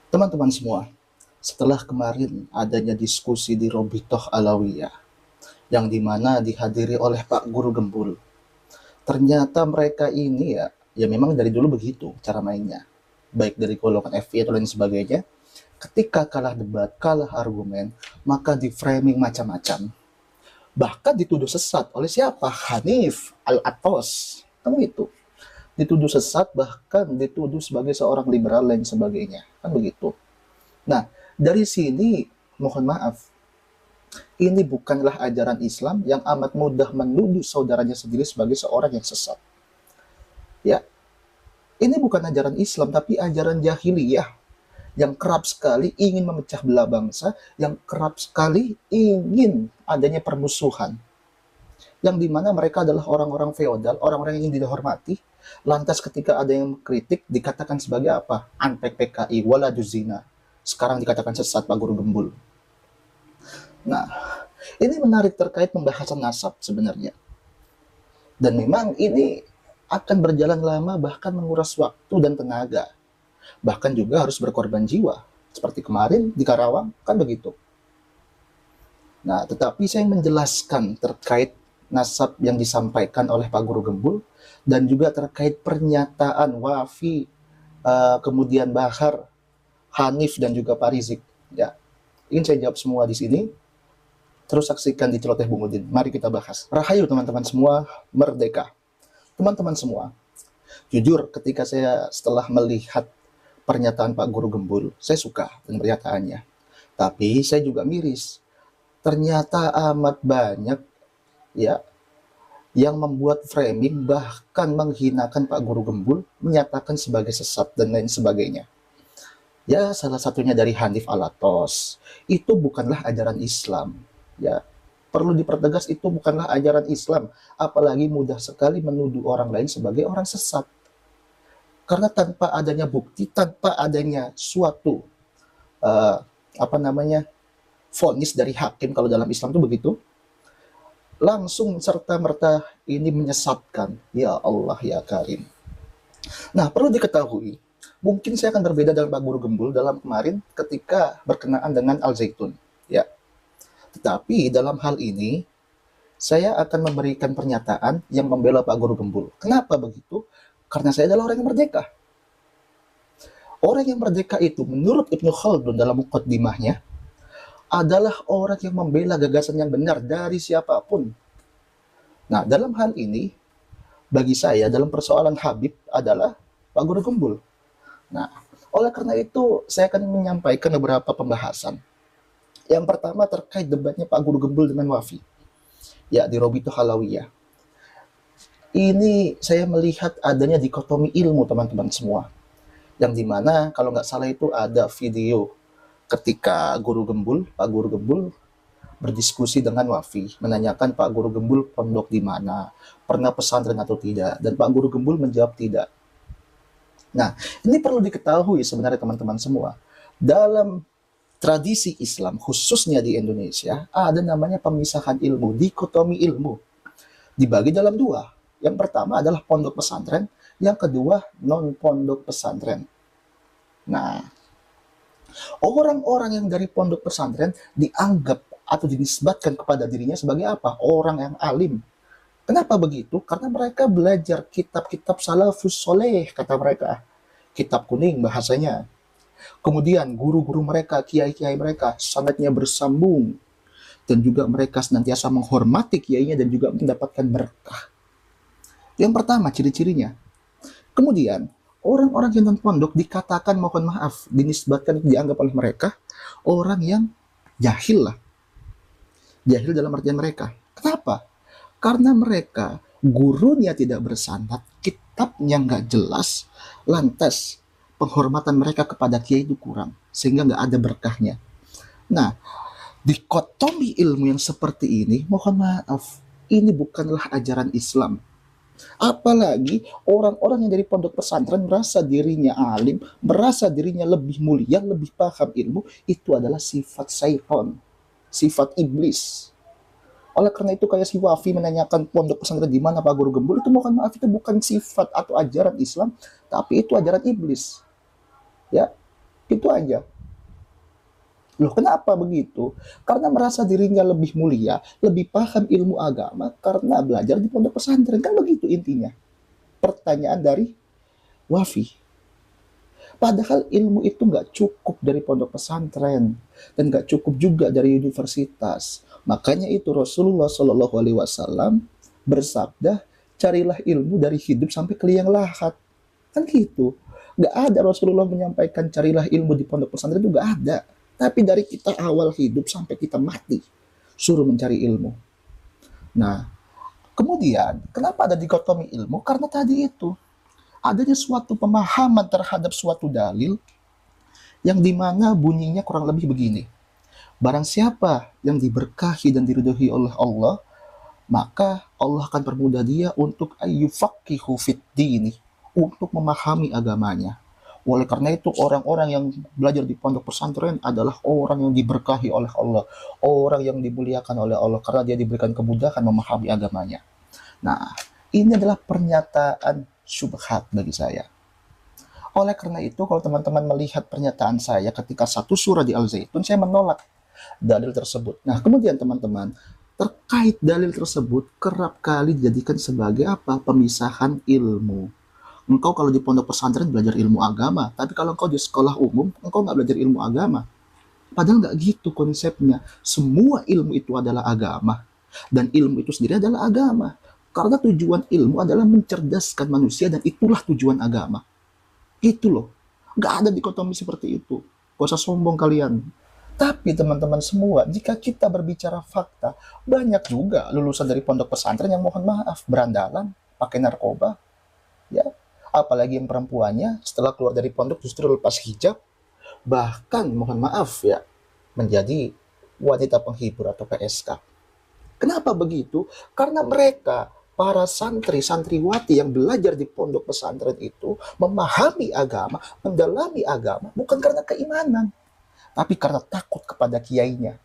Teman-teman semua, setelah kemarin adanya diskusi di Robitoh Alawiyah, yang dimana dihadiri oleh Pak Guru Gembul, ternyata mereka ini ya memang dari dulu begitu cara mainnya. Baik dari golongan FI atau lain sebagainya, ketika kalah debat, kalah argumen, maka di framing macam-macam. Bahkan dituduh sesat oleh siapa? Hanif Al-Atos. Kan itu. Dituduh sesat, bahkan dituduh sebagai seorang liberal dan sebagainya. Kan begitu. Nah, dari sini mohon maaf, ini bukanlah ajaran Islam yang amat mudah menuduh saudaranya sendiri sebagai seorang yang sesat. Ya, ini bukan ajaran Islam tapi ajaran jahiliyah yang kerap sekali ingin memecah belah bangsa, yang kerap sekali ingin adanya permusuhan, yang dimana mereka adalah orang-orang feodal, orang-orang yang ingin dihormati, lantas ketika ada yang kritik dikatakan sebagai apa? Antek PKI, waladuzina. Sekarang dikatakan sesat Pak Guru Gembul. Nah, ini menarik terkait pembahasan nasab sebenarnya. Dan memang ini akan berjalan lama, bahkan menguras waktu dan tenaga. Bahkan juga harus berkorban jiwa. Seperti kemarin di Karawang, kan begitu. Nah, tetapi saya menjelaskan terkait nasab yang disampaikan oleh Pak Guru Gembul dan juga terkait pernyataan Wafi, kemudian Bahar, Hanif dan juga Pak Rizik. Ya, ingin saya jawab semua di sini. Terus saksikan di Celoteh Bung Udin. Mari kita bahas. Rahayu teman-teman semua, merdeka. Teman-teman semua, jujur ketika saya setelah melihat pernyataan Pak Guru Gembul, saya suka dengan pernyataannya. Tapi saya juga miris. Ternyata amat banyak ya yang membuat framing bahkan menghinakan Pak Guru Gembul, menyatakan sebagai sesat dan lain sebagainya. Ya, salah satunya dari Hanif Alatos. Itu bukanlah ajaran Islam. Ya, perlu dipertegas itu bukanlah ajaran Islam. Apalagi mudah sekali menuduh orang lain sebagai orang sesat. Karena tanpa adanya bukti, tanpa adanya suatu uh, apa namanya vonis dari hakim, kalau dalam Islam itu begitu, langsung serta merta ini menyesatkan. Ya Allah ya Karim. Nah, perlu diketahui, mungkin saya akan berbeda dengan Pak Guru Gembul dalam kemarin ketika berkenaan dengan Al Zaitun. Ya, tetapi dalam hal ini saya akan memberikan pernyataan yang membela Pak Guru Gembul. Kenapa begitu? Karena saya adalah orang yang merdeka. Orang yang merdeka itu menurut Ibnu Khaldun dalam muqaddimahnya adalah orang yang membela gagasan yang benar dari siapapun. Nah, dalam hal ini bagi saya dalam persoalan Habib adalah Pak Guru Gembul. Nah, oleh karena itu saya akan menyampaikan beberapa pembahasan. Yang pertama terkait debatnya Pak Guru Gembul dengan Wafi. Ya, di Robito Halawiyah. Ini saya melihat adanya dikotomi ilmu teman-teman semua. Yang dimana kalau nggak salah itu ada video ketika Pak Guru Gembul berdiskusi dengan Wafi, menanyakan Pak Guru Gembul pondok di mana, pernah pesantren atau tidak, dan Pak Guru Gembul menjawab tidak. Nah, ini perlu diketahui sebenarnya teman-teman semua. Dalam tradisi Islam, khususnya di Indonesia, ada namanya pemisahan ilmu, dikotomi ilmu. Dibagi dalam dua. Yang pertama adalah pondok pesantren, yang kedua non-pondok pesantren. Nah, orang-orang yang dari pondok pesantren dianggap atau dinisbatkan kepada dirinya sebagai apa? Orang yang alim. Kenapa begitu? Karena mereka belajar kitab-kitab salafus soleh, kata mereka. Kitab kuning bahasanya. Kemudian guru-guru mereka, kiai-kiai mereka, sangatnya bersambung. Dan juga mereka senantiasa menghormati kiainya dan juga mendapatkan berkah. Yang pertama ciri-cirinya. Kemudian, orang-orang yang non-pondok dikatakan, mohon maaf, dinisbatkan, dianggap oleh mereka, orang yang jahil lah. Jahil dalam artian mereka. Kenapa? Karena mereka gurunya tidak bersanad, kitabnya nggak jelas, lantas penghormatan mereka kepada kiai itu kurang, sehingga nggak ada berkahnya. Nah, dikotomi ilmu yang seperti ini, mohon maaf, ini bukanlah ajaran Islam. Apalagi orang-orang yang dari pondok pesantren merasa dirinya alim, merasa dirinya lebih mulia, lebih paham ilmu, itu adalah sifat syaitan, sifat iblis. Oleh karena itu kayak si Wafi menanyakan pondok pesantren di mana Pak Guru Gembul, itu mohon maaf itu bukan sifat atau ajaran Islam, tapi itu ajaran iblis. Ya, Itu aja. Loh, kenapa begitu? Karena merasa dirinya lebih mulia, lebih paham ilmu agama karena belajar di pondok pesantren. Kan begitu intinya. Pertanyaan dari Wafi. Padahal ilmu itu nggak cukup dari pondok pesantren dan nggak cukup juga dari universitas. Makanya itu Rasulullah Shallallahu Alaihi Wasallam bersabda, carilah ilmu dari hidup sampai ke liang lahat. Kan gitu. Nggak ada Rasulullah menyampaikan carilah ilmu di pondok pesantren itu nggak ada. Tapi dari kita awal hidup sampai kita mati, suruh mencari ilmu. Nah, kemudian kenapa ada dikotomi ilmu? Karena tadi itu adanya suatu pemahaman terhadap suatu dalil yang dimana bunyinya kurang lebih begini. Barang siapa yang diberkahi dan diridhoi oleh Allah, maka Allah akan permudah dia untuk ayyufaqihu fid dini, untuk memahami agamanya. Oleh karena itu orang-orang yang belajar di pondok pesantren adalah orang yang diberkahi oleh Allah, orang yang dimuliakan oleh Allah karena dia diberikan kemudahan memahami agamanya. Nah, ini adalah pernyataan syubhat bagi saya. Oleh karena itu, kalau teman-teman melihat pernyataan saya ketika satu surah di Al-Zaitun, saya menolak dalil tersebut. Nah, kemudian teman-teman, terkait dalil tersebut kerap kali dijadikan sebagai apa? Pemisahan ilmu. Engkau kalau di pondok pesantren belajar ilmu agama, tapi kalau engkau di sekolah umum, engkau nggak belajar ilmu agama. Padahal nggak gitu konsepnya. Semua ilmu itu adalah agama. Dan ilmu itu sendiri adalah agama. Karena tujuan ilmu adalah mencerdaskan manusia dan itulah tujuan agama. Itu loh. Nggak ada dikotomi seperti itu. Gak usah sombong kalian. Tapi teman-teman semua, jika kita berbicara fakta, banyak juga lulusan dari pondok pesantren yang mohon maaf, berandalan, pakai narkoba, ya. Apalagi yang perempuannya setelah keluar dari pondok justru lepas hijab, bahkan mohon maaf ya, menjadi wanita penghibur atau PSK. Kenapa begitu? Karena mereka, para santri, santriwati yang belajar di pondok pesantren itu memahami agama, mendalami agama, bukan karena keimanan, tapi karena takut kepada kiainya.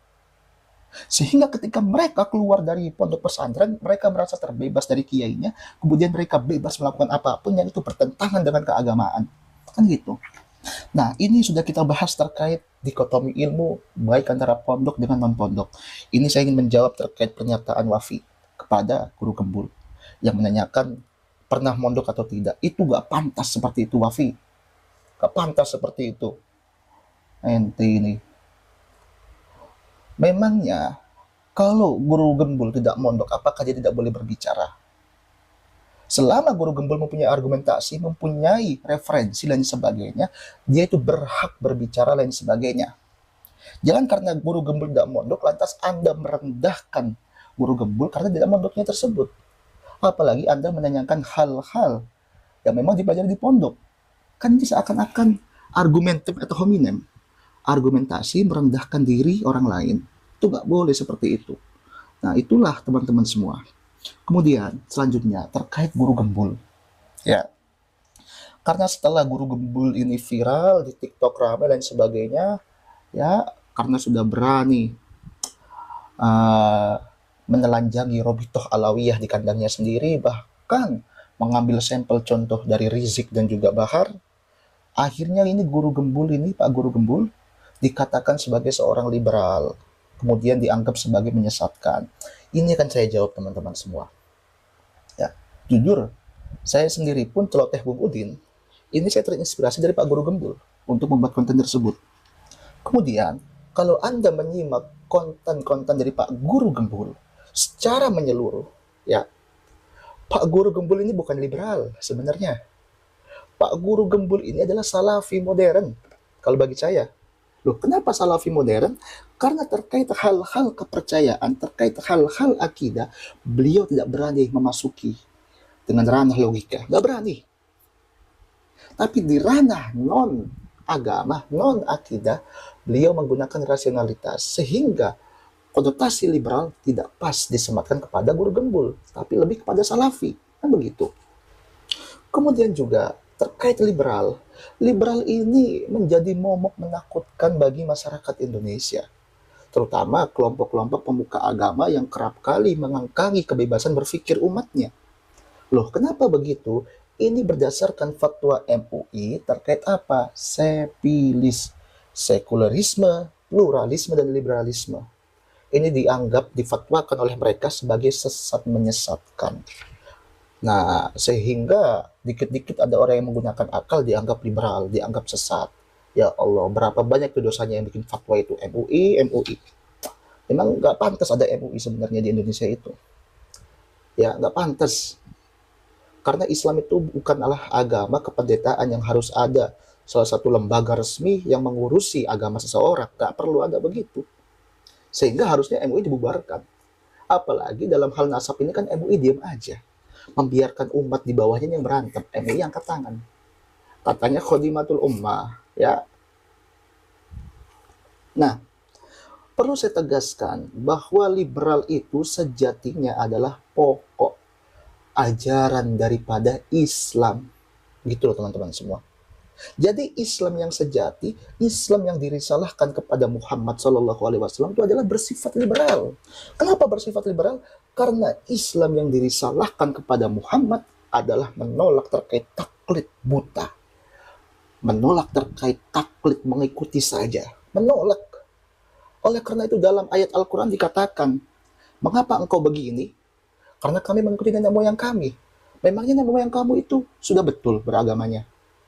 Sehingga ketika mereka keluar dari pondok pesantren, mereka merasa terbebas dari kiainya, kemudian mereka bebas melakukan apapun yang itu bertentangan dengan keagamaan. Kan gitu. Nah, ini sudah kita bahas terkait dikotomi ilmu, baik antara pondok dengan non-pondok. Ini saya ingin menjawab terkait pernyataan Wafi kepada guru Gembul, yang menanyakan pernah mondok atau tidak. Itu gak pantas seperti itu, Wafi. Gak pantas seperti itu. Ente ini. Memangnya, kalau guru Gembul tidak mondok, apakah dia tidak boleh berbicara? Selama guru Gembul mempunyai argumentasi, mempunyai referensi dan sebagainya, dia itu berhak berbicara dan sebagainya. Jangan karena guru Gembul tidak mondok, lantas Anda merendahkan guru Gembul karena tidak mondoknya tersebut. Apalagi Anda menanyakan hal-hal yang memang dipelajari di pondok. Kan ini seakan-akan argumentum atau hominem. Argumentasi merendahkan diri orang lain. Itu nggak boleh seperti itu. Nah, itulah teman-teman semua. Kemudian, selanjutnya, terkait guru Gembul. Ya, karena setelah guru Gembul ini viral di TikTok ramai dan sebagainya, ya, karena sudah berani menelanjangi Robitoh Alawiyah di kandangnya sendiri, bahkan mengambil sampel contoh dari Rizik dan juga Bahar, akhirnya ini guru Gembul ini, Pak Guru Gembul, dikatakan sebagai seorang liberal, kemudian dianggap sebagai menyesatkan. Ini akan saya jawab teman-teman semua. Ya, jujur, saya sendiri pun celoteh Bung Udin, ini saya terinspirasi dari Pak Guru Gembul untuk membuat konten tersebut. Kemudian, kalau Anda menyimak konten-konten dari Pak Guru Gembul secara menyeluruh, ya, Pak Guru Gembul ini bukan liberal sebenarnya. Pak Guru Gembul ini adalah salafi modern, kalau bagi saya. Loh, kenapa salafi modern? Karena terkait hal-hal kepercayaan, terkait hal-hal akidah, beliau tidak berani memasuki dengan ranah logika. Nggak berani. Tapi di ranah non-agama, non-akidah, beliau menggunakan rasionalitas. Sehingga konotasi liberal tidak pas disematkan kepada guru Gembul, tapi lebih kepada salafi. Kan begitu. Kemudian juga terkait liberal ini menjadi momok menakutkan bagi masyarakat Indonesia, terutama kelompok-kelompok pemuka agama yang kerap kali mengangkangi kebebasan berpikir umatnya. Loh, kenapa begitu? Ini berdasarkan fatwa MUI terkait apa? Sepilis, sekularisme, pluralisme, dan liberalisme. Ini dianggap difatwakan oleh mereka sebagai sesat menyesatkan. Nah, sehingga dikit-dikit ada orang yang menggunakan akal dianggap liberal, dianggap sesat. Ya Allah, berapa banyak tuh dosanya yang bikin fatwa itu MUI, MUI. Memang nggak pantas ada MUI sebenarnya di Indonesia itu. Ya, nggak pantas. Karena Islam itu bukanlah agama kependetaan yang harus ada salah satu lembaga resmi yang mengurusi agama seseorang. Nggak perlu ada begitu. Sehingga harusnya MUI dibubarkan. Apalagi dalam hal nasab ini kan MUI diam aja. Membiarkan umat di bawahnya yang berantem. MUI angkat tangan. Katanya khodimatul ummah. Ya. Nah, perlu saya tegaskan bahwa liberal itu sejatinya adalah pokok ajaran daripada Islam. Gitu loh teman-teman semua. Jadi Islam yang sejati, Islam yang dirisalahkan kepada Muhammad SAW itu adalah bersifat liberal. Kenapa bersifat liberal? Karena Islam yang dirisalahkan kepada Muhammad adalah menolak terkait taklid buta. Menolak terkait taklid mengikuti saja. Menolak. Oleh karena itu dalam ayat Al-Quran dikatakan, mengapa engkau begini? Karena kami mengikuti nenek moyang kami. Memangnya nenek moyang kamu itu sudah betul beragamanya?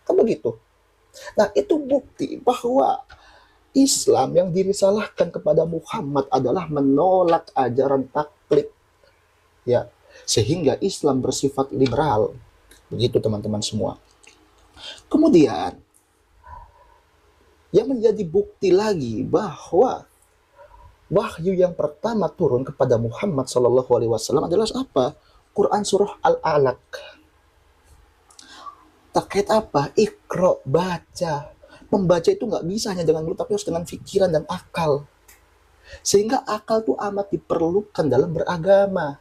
Kan begitu. Nah, itu bukti bahwa Islam yang dirisalahkan kepada Muhammad adalah menolak ajaran taklid. Ya, sehingga Islam bersifat liberal. Begitu teman-teman semua. Kemudian, yang menjadi bukti lagi bahwa wahyu yang pertama turun kepada Muhammad SAW adalah apa? Quran surah Al-Alaq. Terkait apa? Iqra, baca. Membaca itu nggak bisa hanya dengan mulut, tapi harus dengan pikiran dan akal. Sehingga akal itu amat diperlukan dalam beragama.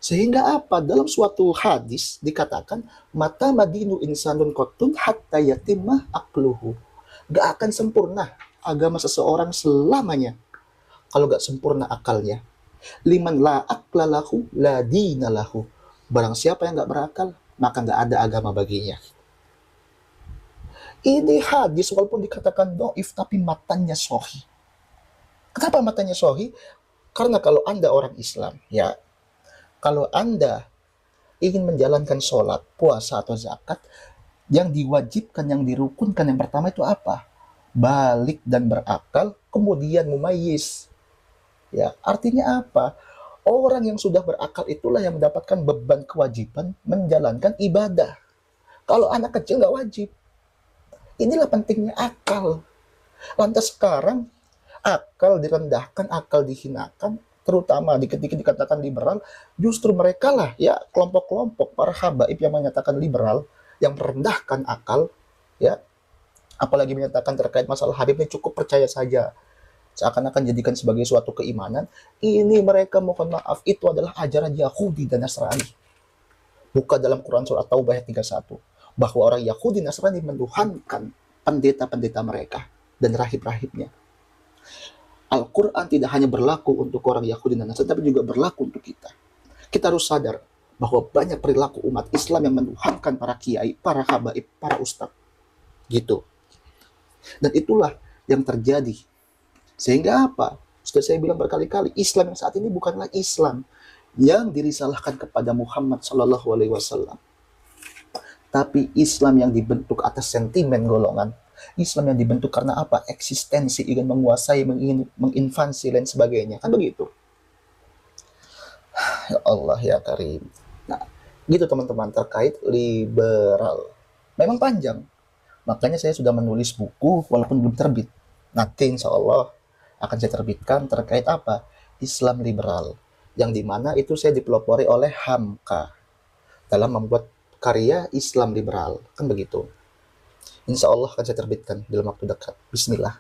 Sehingga apa? Dalam suatu hadis dikatakan, mata madinu insanun qatun hatta yatimah akluhu. Gak akan sempurna agama seseorang selamanya kalau gak sempurna akalnya. Liman la aklalahu la dinalahu. Barang siapa yang gak berakal, maka gak ada agama baginya. Ini hadis walaupun dikatakan do'if, tapi matanya sahih. Kenapa matanya sahih? Karena kalau Anda orang Islam, ya, kalau Anda ingin menjalankan sholat, puasa, atau zakat, yang diwajibkan, yang dirukunkan yang pertama itu apa? Balik dan berakal, kemudian mumayyiz. Ya, artinya apa? Orang yang sudah berakal itulah yang mendapatkan beban kewajiban menjalankan ibadah. Kalau anak kecil nggak wajib. Inilah pentingnya akal. Lantas sekarang akal direndahkan, akal dihinakan, terutama dikit-dikit dikatakan liberal, justru mereka lah ya kelompok-kelompok para habaib yang menyatakan liberal, yang merendahkan akal, ya, apalagi menyatakan terkait masalah Habib ini cukup percaya saja, seakan-akan jadikan sebagai suatu keimanan. Ini mereka, mohon maaf, itu adalah ajaran Yahudi dan Nasrani. Buka dalam Quran surah Taubah ayat 31. Bahwa orang Yahudi Nasrani menuhankan pendeta-pendeta mereka dan rahib-rahibnya. Al-Quran tidak hanya berlaku untuk orang Yahudi dan Nasrani, tapi juga berlaku untuk kita. Kita harus sadar bahwa banyak perilaku umat Islam yang menuhankan para kiai, para habaib, para ustadz. Gitu. Dan itulah yang terjadi. Sehingga apa? Sudah saya bilang berkali-kali, Islam yang saat ini bukanlah Islam yang dirisalahkan kepada Muhammad SAW. Tapi Islam yang dibentuk atas sentimen golongan. Islam yang dibentuk karena apa? Eksistensi, ingin menguasai, menginvasi, dan sebagainya. Kan begitu. Ya Allah ya Karim. Nah, gitu teman-teman terkait liberal. Memang panjang. Makanya saya sudah menulis buku walaupun belum terbit. Nanti insya Allah akan saya terbitkan terkait apa? Islam liberal. Yang dimana itu saya dipelopori oleh Hamka dalam membuat karya Islam liberal, kan begitu. Insya Allah akan saya terbitkan dalam waktu dekat. Bismillah.